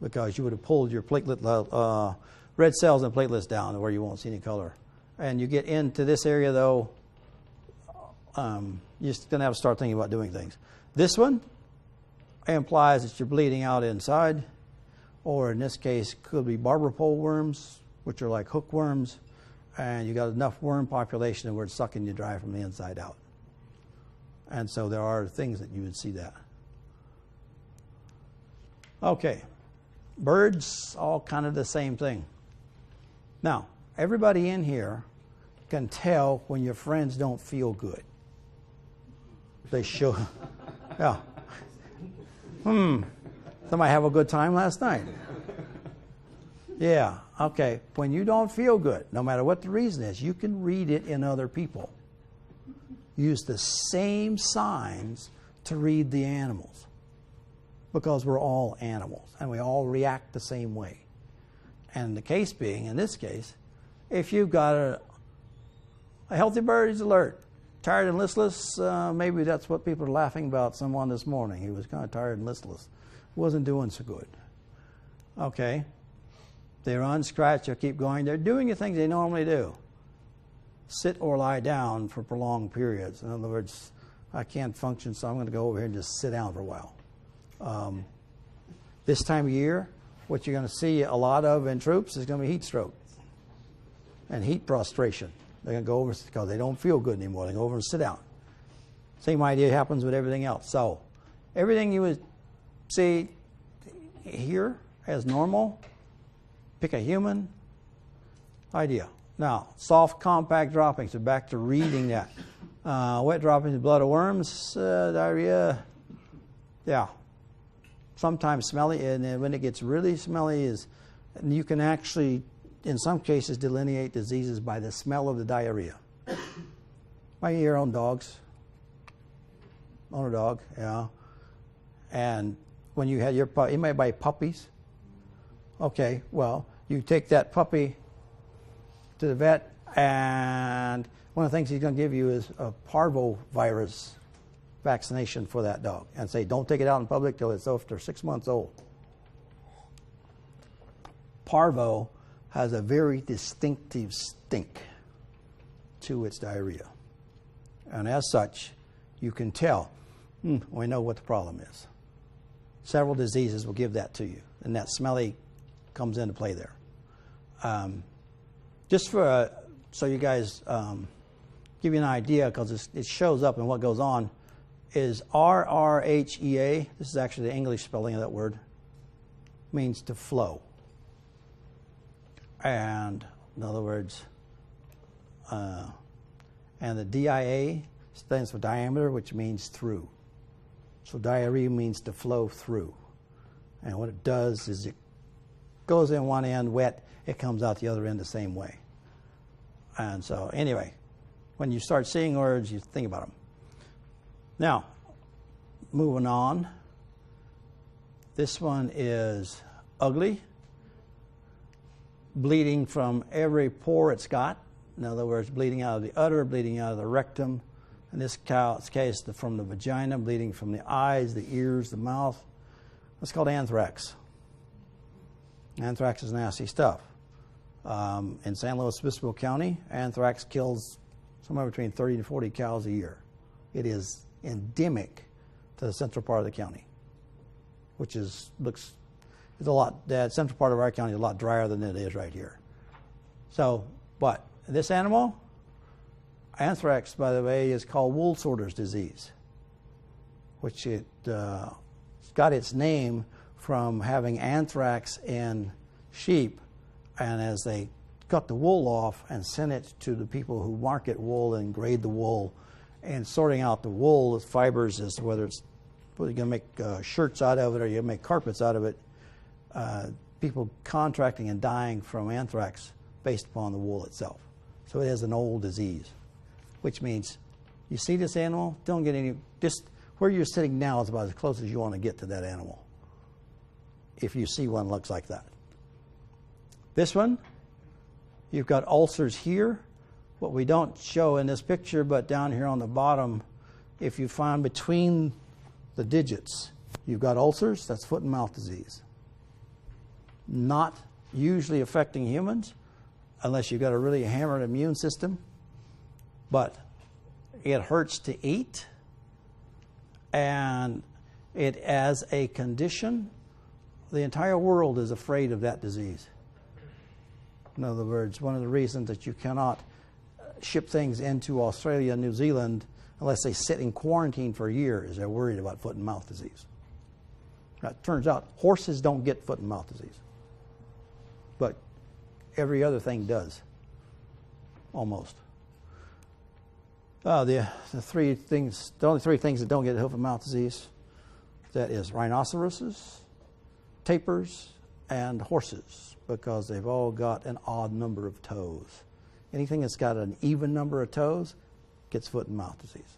because you would have pulled your platelet, red cells and platelets down to where you won't see any color. And you get into this area, though, you're just going to have to start thinking about doing things. This one implies that you're bleeding out inside, or in this case, could be barber pole worms, which are like hookworms, and you got enough worm population where it's sucking you dry from the inside out. And so there are things that you would see that. Okay, birds, all kind of the same thing. Now, everybody in here can tell when your friends don't feel good. They show, yeah. Somebody have a good time last night? Yeah, okay. When you don't feel good, no matter what the reason is, you can read it in other people. Use the same signs to read the animals, because we're all animals and we all react the same way. And the case being, in this case, if you've got a healthy bird, he's alert. Tired and listless, maybe that's what people are laughing about someone this morning. He was kind of tired and listless. Wasn't doing so good. Okay. They run, scratch, or keep going. They're doing the things they normally do. Sit or lie down for prolonged periods. In other words, I can't function, so I'm going to go over here and just sit down for a while. This time of year, what you're going to see a lot of in troops is going to be heat stroke and heat prostration. They're going to go over because they don't feel good anymore. They go over and sit down. Same idea happens with everything else. So everything you would see here as normal, pick a human idea. Now, soft, compact droppings. So back to reading that. Wet droppings, blood of worms, diarrhea. Yeah. Sometimes smelly, and then when it gets really smelly, you can actually, in some cases, delineate diseases by the smell of the diarrhea. By your own dogs. Own a dog, yeah. And when you had your puppy, you might buy puppies. Okay, well, you take that puppy to the vet, and one of the things he's going to give you is a parvovirus vaccination for that dog, and say, don't take it out in public till it's after 6 months old. Parvo has a very distinctive stink to its diarrhea. And as such, you can tell, we know what the problem is. Several diseases will give that to you, and that smelly comes into play there. Just for so you guys give you an idea, because it shows up in what goes on, is RRHEA. This is actually the English spelling of that word. Means to flow. And in other words, and the DIA stands for diameter, which means through. So diarrhea means to flow through. And what it does is it goes in one end wet, it comes out the other end the same way. And so anyway, when you start seeing words, you think about them. Now, moving on. This one is ugly. Bleeding from every pore it's got. In other words, bleeding out of the udder, bleeding out of the rectum. In this case, from the vagina, bleeding from the eyes, the ears, the mouth. That's called anthrax. Anthrax is nasty stuff. In San Luis Obispo County, anthrax kills somewhere between 30 to 40 cows a year. It is endemic to the central part of the county, which is a lot. The central part of our county is a lot drier than it is right here. So, but this animal, anthrax, by the way, is called wool sorter's disease, which it got its name from having anthrax in sheep, and as they cut the wool off and sent it to the people who market wool and grade the wool, and sorting out the wool with fibers as to whether it's you're going to make shirts out of it or you're going to make carpets out of it, people contracting and dying from anthrax based upon the wool itself. So it is an old disease, which means you see this animal, don't get any, just where you're sitting now is about as close as you want to get to that animal if you see one looks like that. This one, you've got ulcers here. What we don't show in this picture, but down here on the bottom, if you find between the digits, you've got ulcers, that's foot and mouth disease. Not usually affecting humans unless you've got a really hammered immune system, but it hurts to eat, and it as a condition, the entire world is afraid of that disease. In other words, one of the reasons that you cannot ship things into Australia and New Zealand unless they sit in quarantine for a year is they're worried about foot and mouth disease. Now, it turns out horses don't get foot and mouth disease, but every other thing does, almost. The only three things that don't get foot and mouth disease, that is rhinoceroses, tapirs, and horses, because they've all got an odd number of toes. Anything that's got an even number of toes gets foot and mouth disease.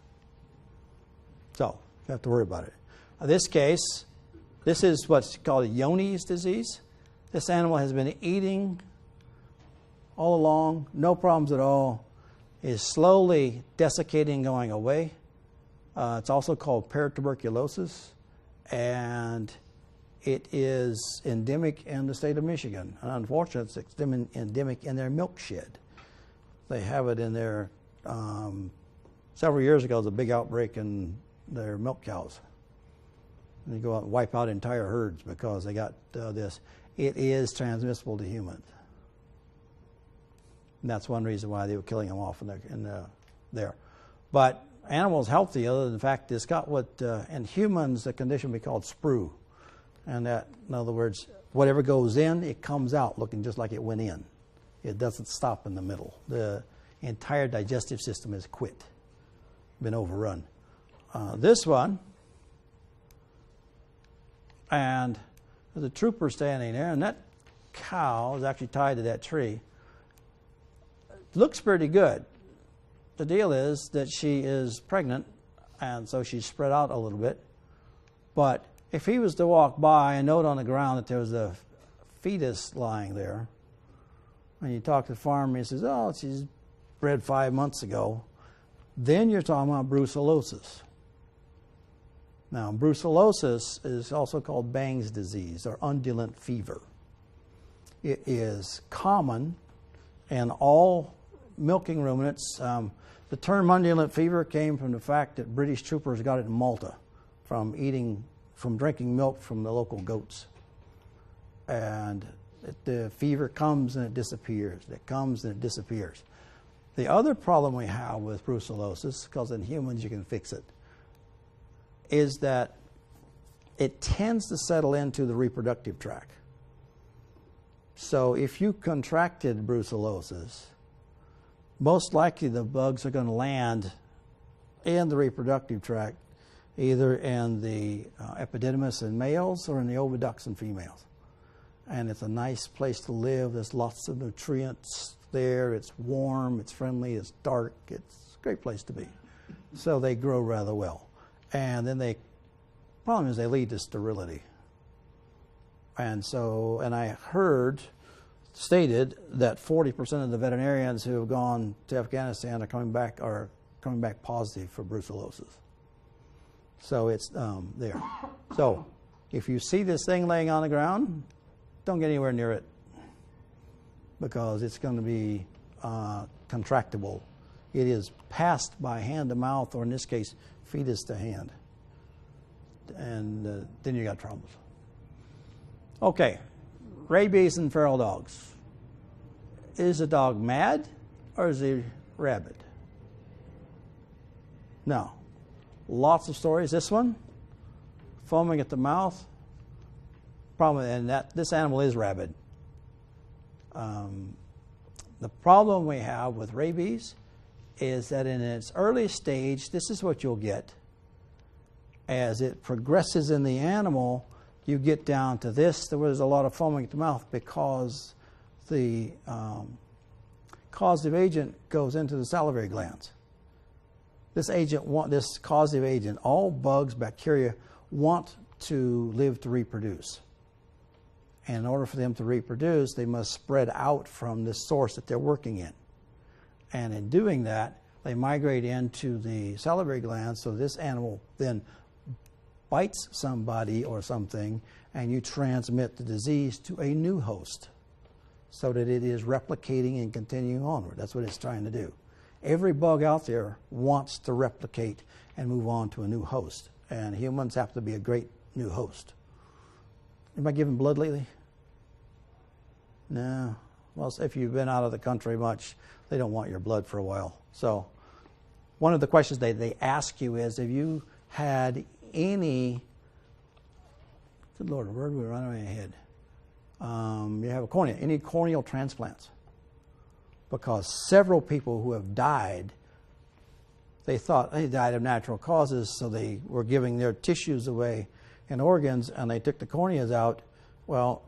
So, you have to worry about it. In this case, this is what's called Johne's disease. This animal has been eating all along, no problems at all, is slowly desiccating, going away. It's also called paratuberculosis, and it is endemic in the state of Michigan. And unfortunately, it's endemic in their milk shed. They have it in their, several years ago, there was a big outbreak in their milk cows. And they go out and wipe out entire herds because they got this. It is transmissible to humans. And that's one reason why they were killing them off there. But animals healthy, other than the fact it's got what, in humans, the condition we call sprue. And that, in other words, whatever goes in, it comes out looking just like it went in. It doesn't stop in the middle. The entire digestive system has quit, been overrun. This one, and there's a trooper standing there, and that cow is actually tied to that tree. Looks pretty good. The deal is that she is pregnant, and so she's spread out a little bit. But if he was to walk by and note on the ground that there was a fetus lying there, and you talk to the farmer, he says, oh, she's bred 5 months ago, then you're talking about brucellosis. Now, brucellosis is also called Bang's disease or undulant fever. It is common in all milking ruminants. The term undulant fever came from the fact that British troopers got it in Malta from drinking milk from the local goats. And the fever comes and it disappears. It comes and it disappears. The other problem we have with brucellosis, because in humans you can fix it, is that it tends to settle into the reproductive tract. So if you contracted brucellosis, most likely the bugs are going to land in the reproductive tract, either in the epididymis in males or in the oviducts in females. And it's a nice place to live. There's lots of nutrients there. It's warm, it's friendly, it's dark. It's a great place to be. So they grow rather well. And then the problem is they lead to sterility. And so, and I heard stated that 40% of the veterinarians who have gone to Afghanistan are coming back positive for brucellosis. So it's there. So if you see this thing laying on the ground, don't get anywhere near it, because it's going to be contractible. It is passed by hand to mouth, or in this case, fetus to hand. And then you got troubles. Okay, rabies in feral dogs. Is a dog mad or is he rabid? No. Lots of stories. This one, foaming at the mouth. Problem, and that this animal is rabid. The problem we have with rabies is that in its early stage, this is what you'll get. As it progresses in the animal, you get down to this. There was a lot of foaming at the mouth because the causative agent goes into the salivary glands. This causative agent, all bugs, bacteria want to live to reproduce. And in order for them to reproduce, they must spread out from the source that they're working in. And in doing that, they migrate into the salivary glands, so this animal then bites somebody or something, and you transmit the disease to a new host so that it is replicating and continuing onward. That's what it's trying to do. Every bug out there wants to replicate and move on to a new host. And humans have to be a great new host. Anybody giving blood lately? No. Well, if you've been out of the country much, they don't want your blood for a while. So one of the questions they ask you is, have you had any, good Lord, where did we run away ahead? You have a cornea, any corneal transplants? Because several people who have died, they thought they died of natural causes, so they were giving their tissues away and organs, and they took the corneas out. Well,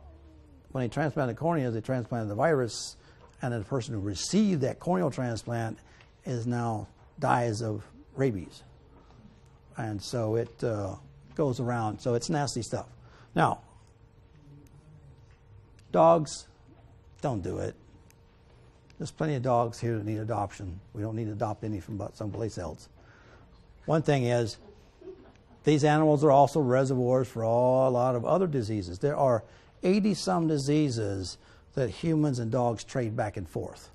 when they transplanted corneas, they transplanted the virus, and the person who received that corneal transplant is now dies of rabies. And so it goes around. So it's nasty stuff. Now, dogs, don't do it. There's plenty of dogs here that need adoption. We don't need to adopt any from someplace else. One thing is, these animals are also reservoirs for a lot of other diseases. There are 80-some diseases that humans and dogs trade back and forth.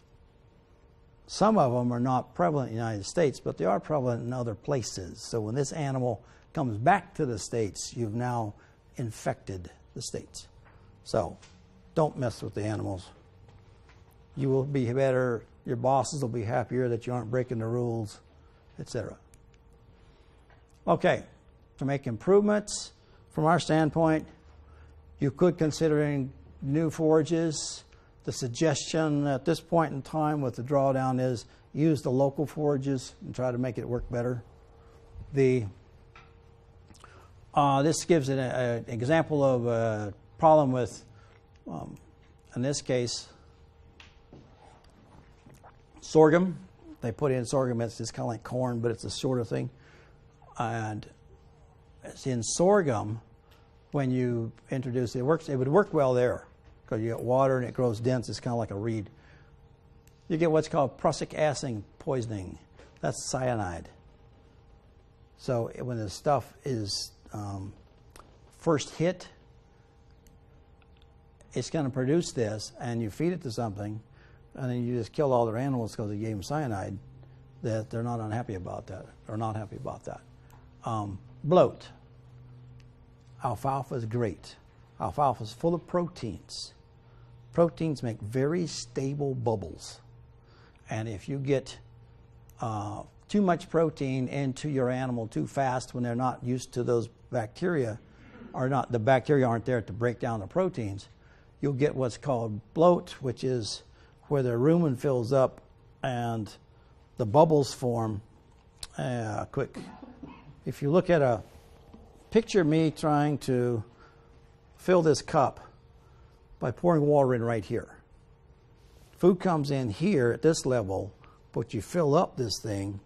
Some of them are not prevalent in the United States, but they are prevalent in other places. So when this animal comes back to the States, you've now infected the States. So don't mess with the animals. You will be better, your bosses will be happier that you aren't breaking the rules, etc. Okay, to make improvements from our standpoint, you could consider new forages. The suggestion at this point in time with the drawdown is use the local forages and try to make it work better. This gives an example of a problem with, in this case, sorghum. They put in sorghum. It's just kind of like corn, but it's a sort of thing. And in sorghum, when you introduce it, it would work well there because you get water and it grows dense. It's kind of like a reed. You get what's called prussic acid poisoning. That's cyanide. So when the stuff is first hit, it's going to produce this, and you feed it to something, and then you just kill all their animals because you gave them cyanide, that they're not unhappy about that, or not happy about that. Bloat. Alfalfa is great. Alfalfa is full of proteins. Proteins make very stable bubbles. And if you get too much protein into your animal too fast when they're not used to those bacteria, or not, the bacteria aren't there to break down the proteins, you'll get what's called bloat, which is where the rumen fills up and the bubbles form. Quick. If you look at picture me trying to fill this cup by pouring water in right here. Food comes in here at this level, but you fill up this thing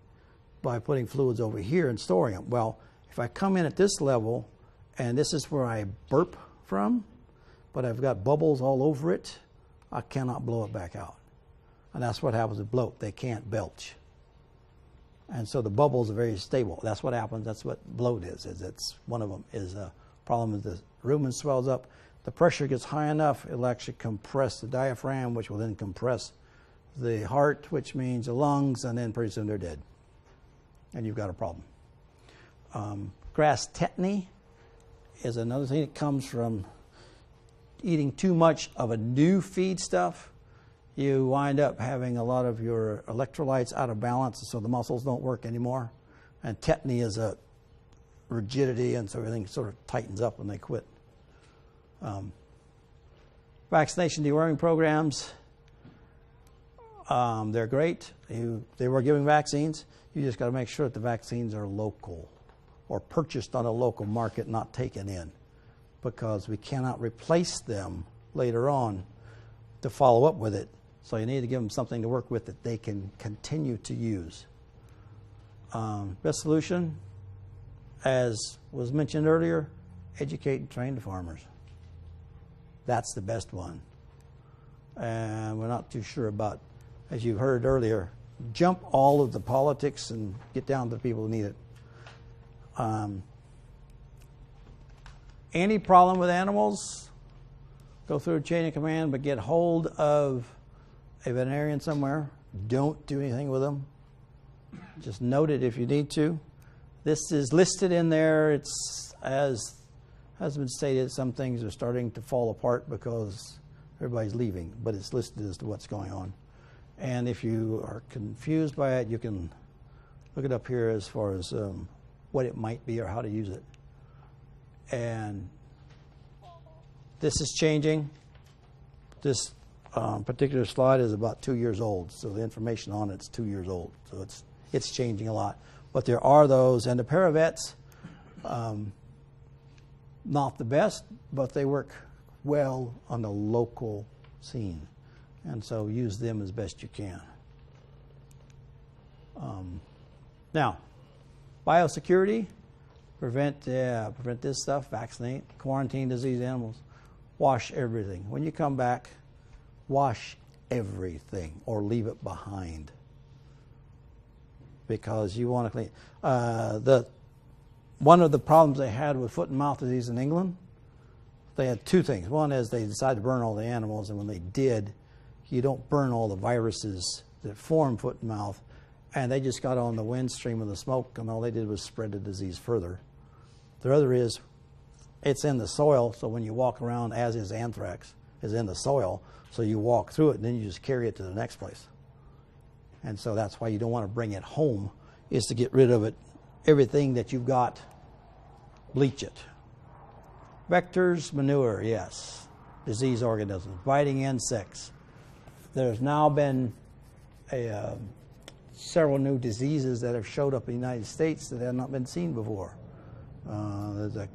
by putting fluids over here and storing them. Well, if I come in at this level, and this is where I burp from, but I've got bubbles all over it, I cannot blow it back out. And that's what happens with bloat. They can't belch. And so the bubbles are very stable. That's what happens. That's what bloat is it's one of them is a problem is the rumen swells up. The pressure gets high enough, it'll actually compress the diaphragm, which will then compress the heart, which means the lungs, and then pretty soon they're dead. And you've got a problem. Grass tetany is another thing that comes from eating too much of a new feed stuff. You wind up having a lot of your electrolytes out of balance, so the muscles don't work anymore. And tetany is a rigidity, and so everything sort of tightens up when they quit. Vaccination deworming programs, they're great. They were giving vaccines. You just got to make sure that the vaccines are local or purchased on a local market, not taken in, because we cannot replace them later on to follow up with it. So you need to give them something to work with that they can continue to use. Best solution, as was mentioned earlier, educate and train the farmers. That's the best one. And we're not too sure about, as you heard earlier, jump all of the politics and get down to the people who need it. Any problem with animals, go through a chain of command, but get hold of a veterinarian somewhere. Don't do anything with them. Just note it if you need to. This is listed in there. It's, as has been stated, some things are starting to fall apart because everybody's leaving, but it's listed as to what's going on. And if you are confused by it, you can look it up here as far as what it might be or how to use it. And this is changing. This particular slide is about 2 years old, so the information on it's 2 years old. So it's changing a lot. But there are those, and the paravets, not the best, but they work well on the local scene. And so use them as best you can. Now, biosecurity, prevent this stuff, vaccinate, quarantine diseased animals, wash everything. When you come back, wash everything or leave it behind, because you want to clean. One of the problems they had with foot and mouth disease in England, they had two things. One is they decided to burn all the animals, and when they did, you don't burn all the viruses that form foot and mouth, and they just got on the wind stream of the smoke, and all they did was spread the disease further. The other is, it's in the soil, so when you walk around, as is anthrax, is in the soil, so you walk through it, and then you just carry it to the next place. And so that's why you don't want to bring it home, is to get rid of it. Everything that you've got, bleach it. Vectors, manure, yes. Disease organisms, biting insects. There's now been several new diseases that have showed up in the United States that have not been seen before. There's a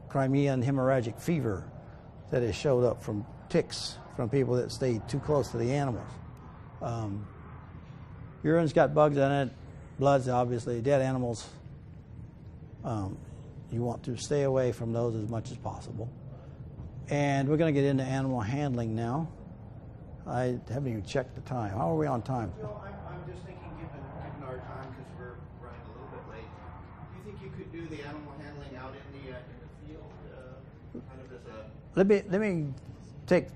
Crimean hemorrhagic fever that has showed up from ticks, from people that stayed too close to the animals. Urine's got bugs in it. Blood's obviously dead animals. You want to stay away from those as much as possible. And we're going to get into animal handling now. I haven't even checked the time. How are we on time? Well, I'm just thinking, given our time, because we're running a little bit late, do you think you could do the animal handling out in the field, kind of as a... Let me take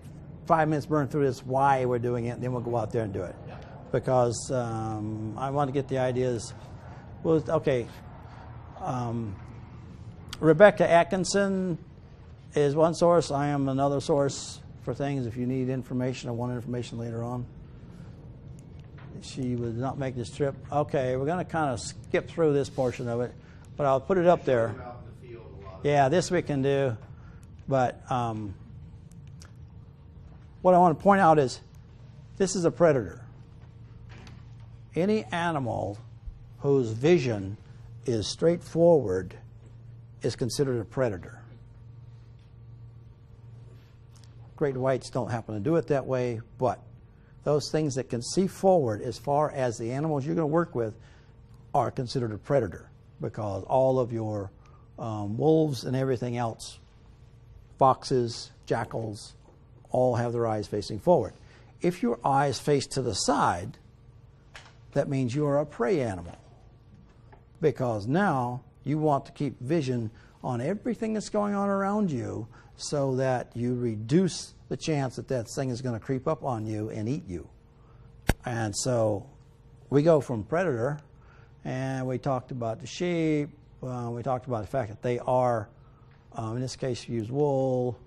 5 minutes, burn through this, why we're doing it, and then we'll go out there and do it. Yeah. Because I want to get the ideas. Well, okay. Rebecca Atkinson is one source. I am another source for things if you need information or want information later on. She would not make this trip. Okay, we're going to kind of skip through this portion of it, but I'll put it up there. Out in the field a lot. Yeah, this we can do. But what I want to point out is this is a predator. Any animal whose vision is straightforward is considered a predator. Great whites don't happen to do it that way, but those things that can see forward as far as the animals you're going to work with are considered a predator, because all of your wolves and everything else, foxes, jackals, all have their eyes facing forward. If your eyes face to the side, that means you are a prey animal, because now you want to keep vision on everything that's going on around you so that you reduce the chance that that thing is going to creep up on you and eat you. And so we go from predator, and we talked about the sheep. We talked about the fact that they are, in this case, use wool,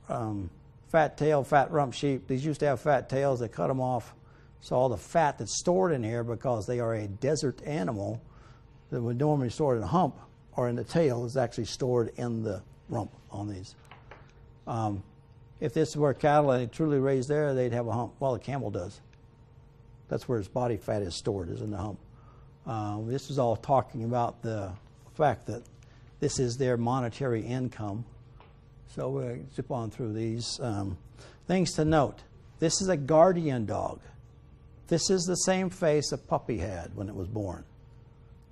fat tail, fat rump sheep. These used to have fat tails. They cut them off. So all the fat that's stored in here, because they are a desert animal that would normally store in a hump or in the tail, is actually stored in the rump on these. If this were cattle and they truly raised there, they'd have a hump. Well, a camel does. That's where its body fat is stored, is in the hump. This is all talking about the fact that this is their monetary income. So we'll zip on through these. Things to note. This is a guardian dog. This is the same face a puppy had when it was born.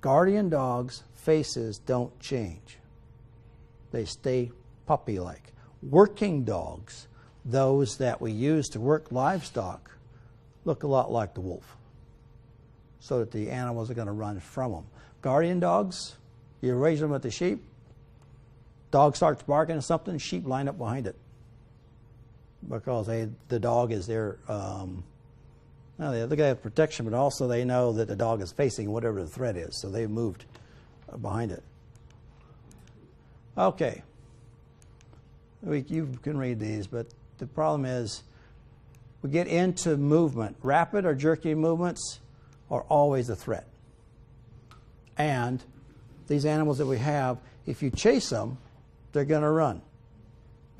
Guardian dogs' faces don't change. They stay puppy-like. Working dogs, those that we use to work livestock, look a lot like the wolf, so that the animals are going to run from them. Guardian dogs, you raise them with the sheep, dog starts barking at something, sheep line up behind it, because the dog is their Now the other guy has protection, but also they know that the dog is facing whatever the threat is, so they've moved behind it. Okay. You can read these, but the problem is we get into movement. Rapid or jerky movements are always a threat. And these animals that we have, if you chase them, they're going to run.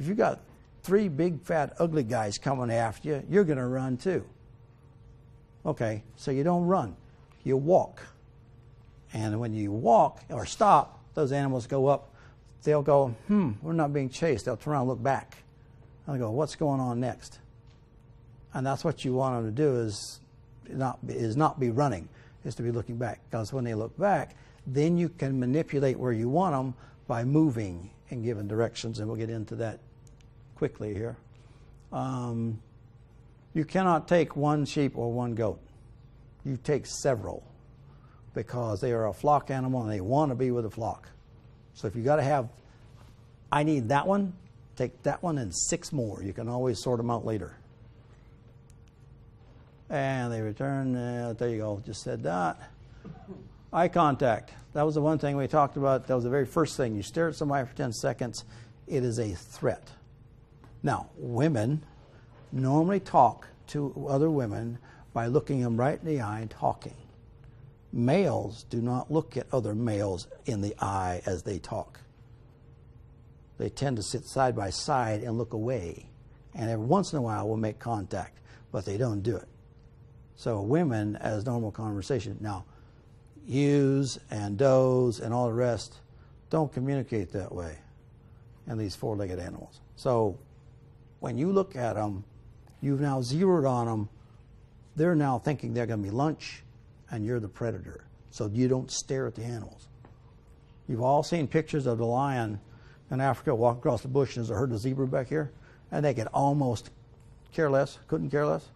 If you've got 3 big, fat, ugly guys coming after you, you're going to run too. Okay, so you don't run. You walk. And when you walk or stop, those animals go up. They'll go, we're not being chased. They'll turn around and look back. And they'll go, what's going on next? And that's what you want them to do is not be running, is to be looking back. Because when they look back, then you can manipulate where you want them by moving and giving directions. And we'll get into that quickly here. You cannot take one sheep or one goat. You take several because they are a flock animal and they want to be with a flock. So if you got to have, I need that one, take that one and 6 more. You can always sort them out later. And they return. There you go. Just said that. Eye contact. That was the one thing we talked about. That was the very first thing. You stare at somebody for 10 seconds. It is a threat. Now, women normally talk to other women by looking them right in the eye and talking. Males do not look at other males in the eye as they talk. They tend to sit side by side and look away. And every once in a while will make contact, but they don't do it. So women, as normal conversation. Now, ewes and does and all the rest don't communicate that way in these 4-legged animals. So when you look at them, you've now zeroed on them. They're now thinking they're going to be lunch, and you're the predator. So you don't stare at the animals. You've all seen pictures of the lion in Africa walk across the bush, and there's a herd of zebra back here, and they could almost care less, couldn't care less.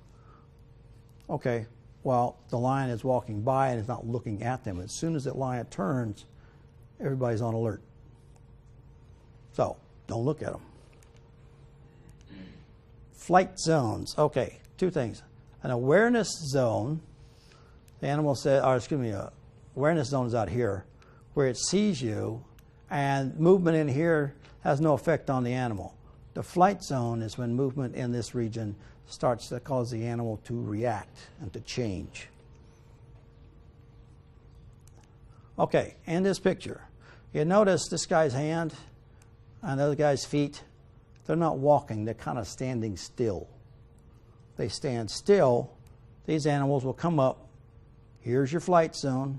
Okay, well, the lion is walking by and is not looking at them. As soon as that lion turns, everybody's on alert. So don't look at them. Flight zones. Okay, 2 things. An awareness zone. The animal said, awareness zone is out here, where it sees you, and movement in here has no effect on the animal. The flight zone is when movement in this region starts to cause the animal to react and to change. Okay, in this picture, you notice this guy's hand and the other guy's feet. They're not walking, they're kind of standing still. They stand still. These animals will come up. Here's your flight zone.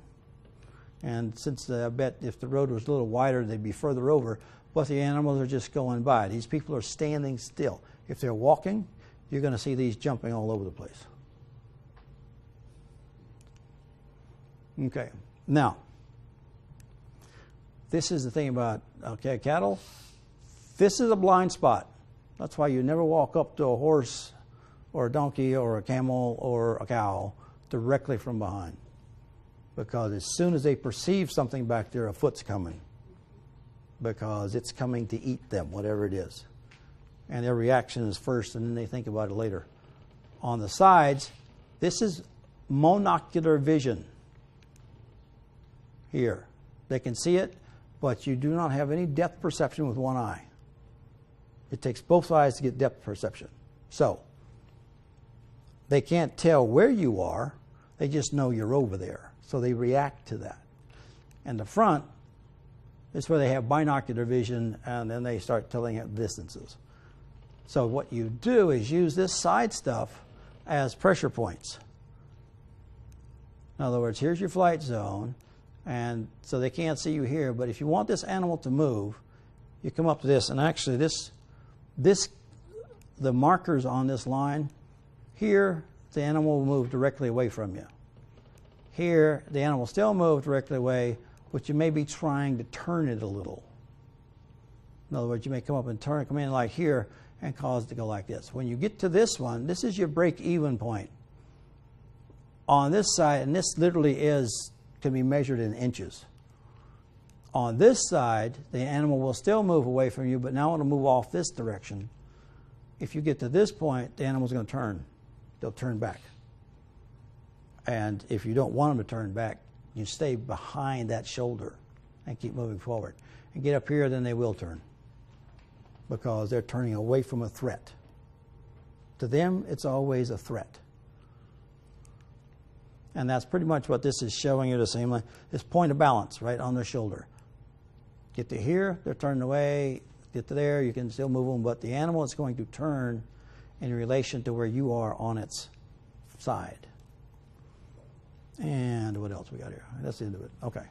And since I bet if the road was a little wider, they'd be further over. But the animals are just going by. These people are standing still. If they're walking, you're going to see these jumping all over the place. Okay. Now, this is the thing about cattle. This is a blind spot. That's why you never walk up to a horse or a donkey or a camel or a cow directly from behind. Because as soon as they perceive something back there, a foot's coming. Because it's coming to eat them, whatever it is. And their reaction is first, and then they think about it later. On the sides, this is monocular vision. Here. They can see it, but you do not have any depth perception with one eye. It takes both eyes to get depth perception. So, they can't tell where you are, they just know you're over there. So they react to that. And the front is where they have binocular vision, and then they start telling it distances. So what you do is use this side stuff as pressure points. In other words, here's your flight zone, and so they can't see you here. But if you want this animal to move, you come up to this, and actually the markers on this line, here the animal will move directly away from you. Here the animal will still move directly away, but you may be trying to turn it a little. In other words, you may come up and come in like here and cause it to go like this. When you get to this one, this is your break-even point. On this side, and this literally can be measured in inches. On this side, the animal will still move away from you, but now it'll move off this direction. If you get to this point, the animal's going to turn. They'll turn back. And if you don't want them to turn back, you stay behind that shoulder and keep moving forward. And get up here, then they will turn, because they're turning away from a threat. To them, it's always a threat. And that's pretty much what this is showing you, the same line. This point of balance right on their shoulder. Get to here, they're turning away. Get to there, you can still move them, but the animal is going to turn in relation to where you are on its side. And what else we got here? That's the end of it. Okay.